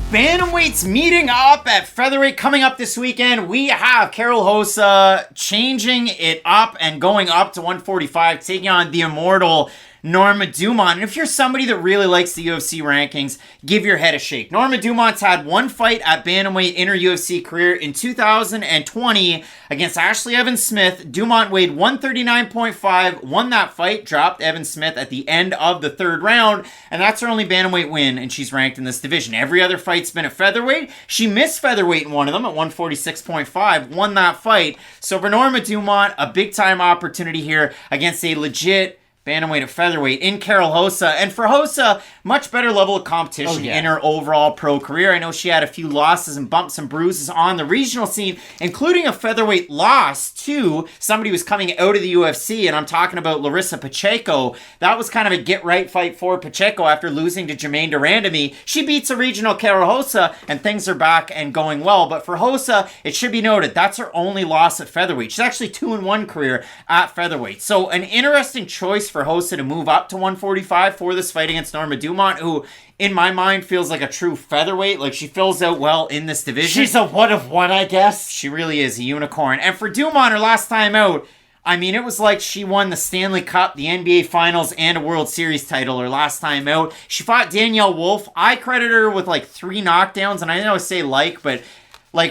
Bantamweights meeting up at featherweight coming up this weekend. We have Karol Rosa changing it up and going up to 145, taking on the Immortal Norma Dumont. And if you're somebody that really likes the UFC rankings, give your head a shake. Norma Dumont's had one fight at bantamweight in her UFC career in 2020 against Ashley Evans Smith. Dumont weighed 139.5, won that fight, dropped Evan Smith at the end of the third round, and that's her only bantamweight win, and she's ranked in this division. Every other fight's been at featherweight. She missed featherweight in one of them at 146.5, won that fight. So for Norma Dumont, a big-time opportunity here against a legit bantamweight at featherweight in Karol Rosa. And for Rosa, much better level of competition in her overall pro career. I know she had a few losses and bumps and bruises on the regional scene, including a featherweight loss to somebody who was coming out of the UFC, and I'm talking about Larissa Pacheco. That was kind of a get-right fight for Pacheco after losing to Jermaine Durandamy. She beats a regional Karol Rosa, and things are back and going well. But for Rosa, it should be noted, that's her only loss at featherweight. She's actually 2-1 career at featherweight. So an interesting choice for Rosa to move up to 145 for this fight against Norma Dumont, who in my mind feels like a true featherweight. Like, she fills out well in this division. She's a one of one, I guess. She really is a unicorn. And for Dumont, her last time out, I mean, it was like she won the Stanley Cup, the NBA Finals, and a World Series title her last time out. She fought Danielle Wolf. I credit her with like 3 knockdowns, and I know I say like,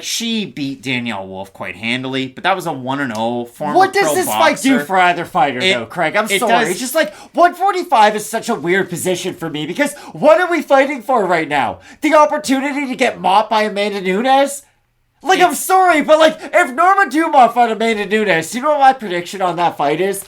she beat Danielle Wolf quite handily, but that was a 1-0 former What does pro this boxer. fight do for either fighter, though, Craig? I'm sorry. It's just like 145 is such a weird position for me, because what are we fighting for right now? The opportunity to get mopped by Amanda Nunes? Like, I'm sorry, but like, if Norma Dumont fought Amanda Nunes, you know what my prediction on that fight is?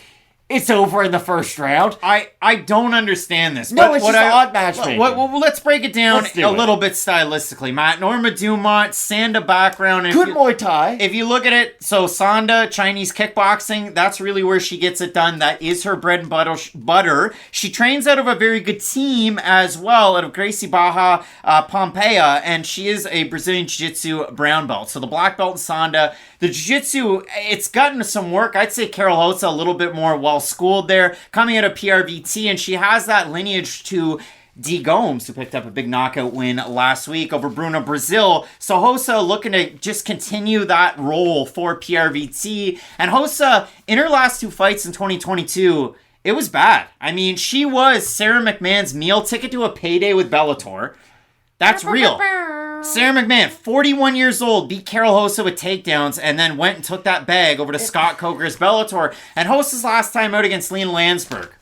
It's over in the first round. I don't understand this. No, it's just odd matchmaking. Let's break it down a little bit stylistically, Matt. Norma Dumont, Sanda background. Good Muay Thai. If you look at it, so Sanda, Chinese kickboxing, that's really where she gets it done. That is her bread and butter. She trains out of a very good team as well, out of Gracie Barra Pompeia, and she is a Brazilian Jiu-Jitsu brown belt. So the black belt in Sanda. The Jiu-Jitsu, it's gotten some work. I'd say Karol Rosa a little bit more well-schooled there, coming out of PRVT, and she has that lineage to D. Gomis, who picked up a big knockout win last week over Bruno Brazil. So Rosa looking to just continue that role for PRVT. And Rosa, in her last 2 fights in 2022, it was bad. I mean, she was Sarah McMahon's meal ticket to a payday with Bellator. That's real. Sarah McMahon, 41 years old, beat Karol Rosa with takedowns and then went and took that bag over to Scott Coker's Bellator. And Rosa's last time out against Lena Landsberg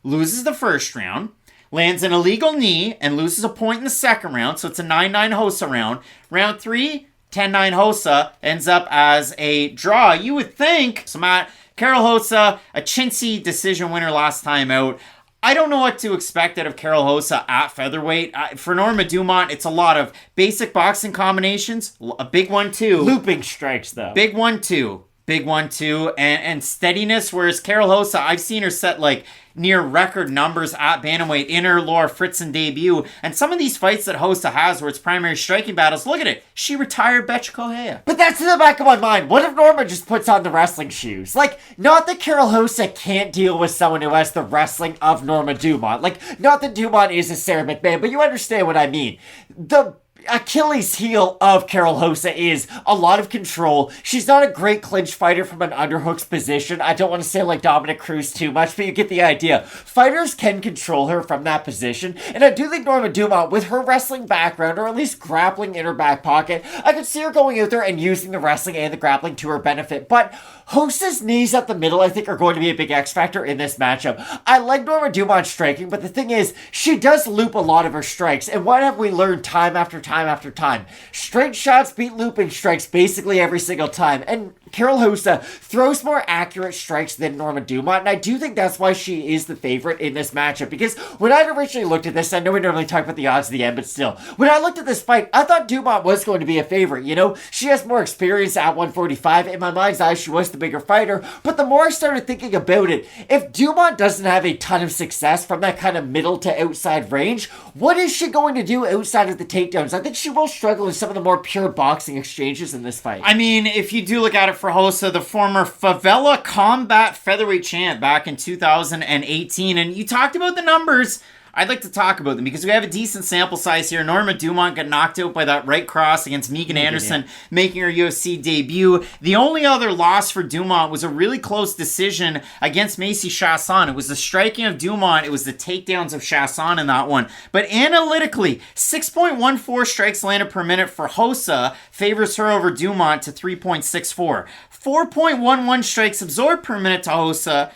loses the first round, lands an illegal knee, and loses a point in the second round. So it's a 9-9 Rosa round. Round 3, 10-9 Rosa, ends up as a draw. You would think, so Matt, Karol Rosa, a chintzy decision winner last time out. I don't know what to expect out of Karol Rosa at featherweight. For Norma Dumont, it's a lot of basic boxing combinations. A big 1-2. Looping strikes, though. Big 1-2. Big 1-2. And steadiness, whereas Karol Rosa, I've seen her set like near record numbers at bantamweight in her Laura Fritzen debut. And some of these fights that Rosa has where it's primary striking battles, look at it. She retired Cachoeira. But that's in the back of my mind. What if Norma just puts on the wrestling shoes? Like, not that Karol Rosa can't deal with someone who has the wrestling of Norma Dumont. Like, not that Dumont is a Sarah McMahon, but you understand what I mean. The Achilles heel of Karol Rosa is a lot of control. She's not a great clinch fighter from an underhooks position. I don't want to say like Dominic Cruz too much, but you get the idea. Fighters can control her from that position, and I do think Norma Dumont, with her wrestling background, or at least grappling in her back pocket, I could see her going out there and using the wrestling and the grappling to her benefit. But Rosa's knees up the middle, I think, are going to be a big X factor in this matchup. I like Norma Dumont striking, but the thing is, she does loop a lot of her strikes, and what have we learned time after time after time? Straight shots beat looping strikes basically every single time, and Karol Rosa throws more accurate strikes than Norma Dumont, and I do think that's why she is the favorite in this matchup, because when I originally looked at this, I know we normally talk about the odds at the end, but still, when I looked at this fight, I thought Dumont was going to be a favorite, you know? She has more experience at 145. In my mind's eye, she was the bigger fighter, but the more I started thinking about it, if Dumont doesn't have a ton of success from that kind of middle to outside range, what is she going to do outside of the takedowns? I think she will struggle in some of the more pure boxing exchanges in this fight. I mean, if you do look at it for Rosa, the former Favela Combat Featherweight champ back in 2018, and you talked about the numbers. I'd like to talk about them because we have a decent sample size here. Norma Dumont got knocked out by that right cross against Megan Anderson, making her UFC debut. The only other loss for Dumont was a really close decision against Macy Chiasson. It was the striking of Dumont. It was the takedowns of Chiasson in that one. But analytically, 6.14 strikes landed per minute for Rosa favors her over Dumont to 3.64. 4.11 strikes absorbed per minute to Rosa,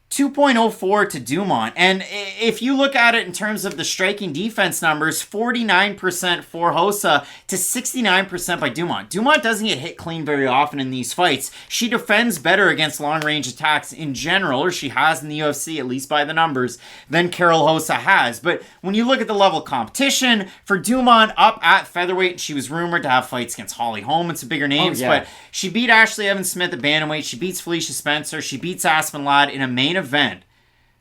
2.04 to Dumont. And if you look at it in terms of the striking defense numbers, 49% for Rosa to 69% by Dumont. Dumont doesn't get hit clean very often in these fights. She defends better against long-range attacks in general, or she has in the UFC, at least by the numbers, than Karol Rosa has. But when you look at the level of competition, for Dumont up at featherweight, she was rumored to have fights against Holly Holm and some bigger names, but she beat Ashley Evans-Smith at bantamweight, she beats Felicia Spencer, she beats Aspen Ladd in a main event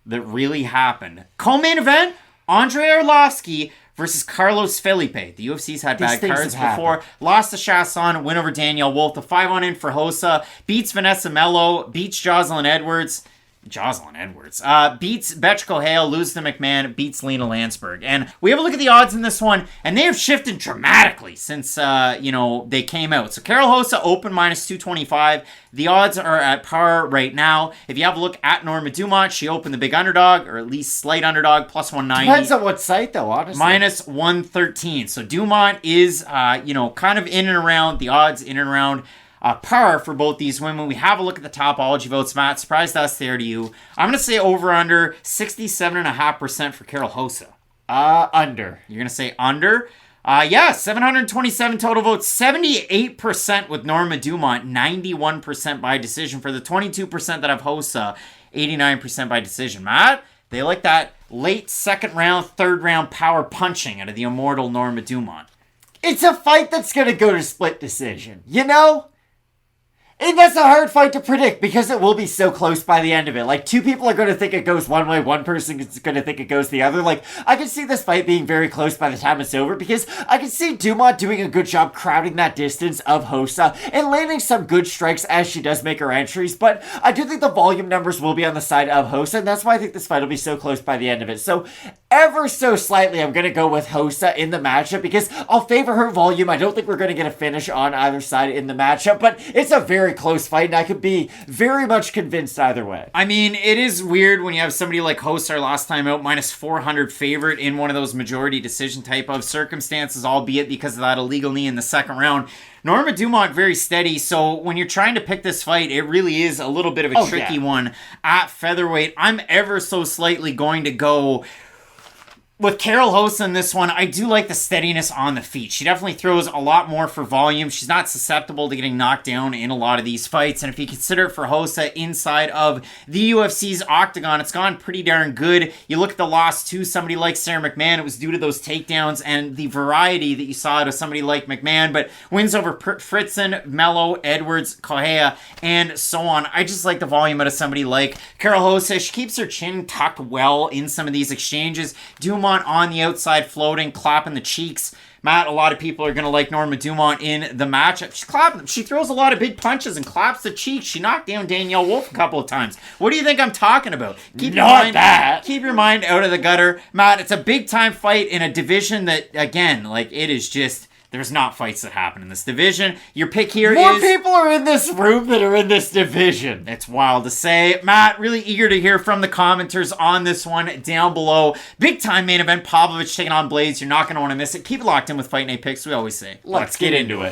that really happened. Co-main event, Andrei Arlovsky versus Carlos Felipe. The UFC's had bad cards before. Lost to Chiasson, win over Danielle Wolf. The 5-on-in for Rosa. Beats Vanessa Mello. Beats Jocelyn Edwards. Beats Betchko Hale, loses to McMahon, beats Lena Landsberg. And we have a look at the odds in this one, and they have shifted dramatically since, they came out. So Karol Rosa open minus 225. The odds are at par right now. If you have a look at Norma Dumont, she opened the big underdog, or at least slight underdog, plus 190. Depends on what site, though, honestly. Minus 113. So Dumont is, kind of in and around, the odds in and around par for both these women. We have a look at the Topology votes. Matt, surprised us there to you. I'm going to say over under 67.5% for Karol Rosa. Under. You're going to say under? 727 total votes. 78% with Norma Dumont. 91% by decision. For the 22% that have Rosa, 89% by decision. Matt, they like that late second round, third round power punching out of the Immortal Norma Dumont. It's a fight that's going to go to split decision, you know? And that's a hard fight to predict because it will be so close by the end of it. Like, two people are going to think it goes one way, one person is going to think it goes the other. Like, I can see this fight being very close by the time it's over because I can see Dumont doing a good job crowding that distance of Rosa and landing some good strikes as she does make her entries. But I do think the volume numbers will be on the side of Rosa, and that's why I think this fight will be so close by the end of it. So, ever so slightly, I'm going to go with Rosa in the matchup because I'll favor her volume. I don't think we're going to get a finish on either side in the matchup, but it's a very close fight, and I could be very much convinced either way. I mean, it is weird when you have somebody like Rosa last time out, minus 400 favorite in one of those majority decision type of circumstances, albeit because of that illegal knee in the second round. Norma Dumont, very steady, so when you're trying to pick this fight, it really is a little bit of a tricky one at featherweight. I'm ever so slightly going to go with Karol Rosa in this one. I do like the steadiness on the feet. She definitely throws a lot more for volume. She's not susceptible to getting knocked down in a lot of these fights. And if you consider it for Rosa inside of the UFC's octagon, it's gone pretty darn good. You look at the loss to somebody like Sarah McMahon, it was due to those takedowns and the variety that you saw out of somebody like McMahon, but wins over Fritzen, Mello, Edwards, Cachoeira, and so on. I just like the volume out of somebody like Karol Rosa. She keeps her chin tucked well in some of these exchanges. Dumont on the outside floating, clapping the cheeks. Matt, a lot of people are going to like Norma Dumont in the matchup. She's clapping. She throws a lot of big punches and claps the cheeks. She knocked down Danielle Wolf a couple of times. What do you think I'm talking about? Keep your mind out of the gutter. Matt, it's a big time fight in a division that, again, like, it is just... There's not fights that happen in this division. Your pick here More people are in this room that are in this division. It's wild to say. Matt, really eager to hear from the commenters on this one down below. Big time main event. Pavlovich taking on Blaydes. You're not going to want to miss it. Keep it locked in with Fight Night Picks. We always say, let's get into it.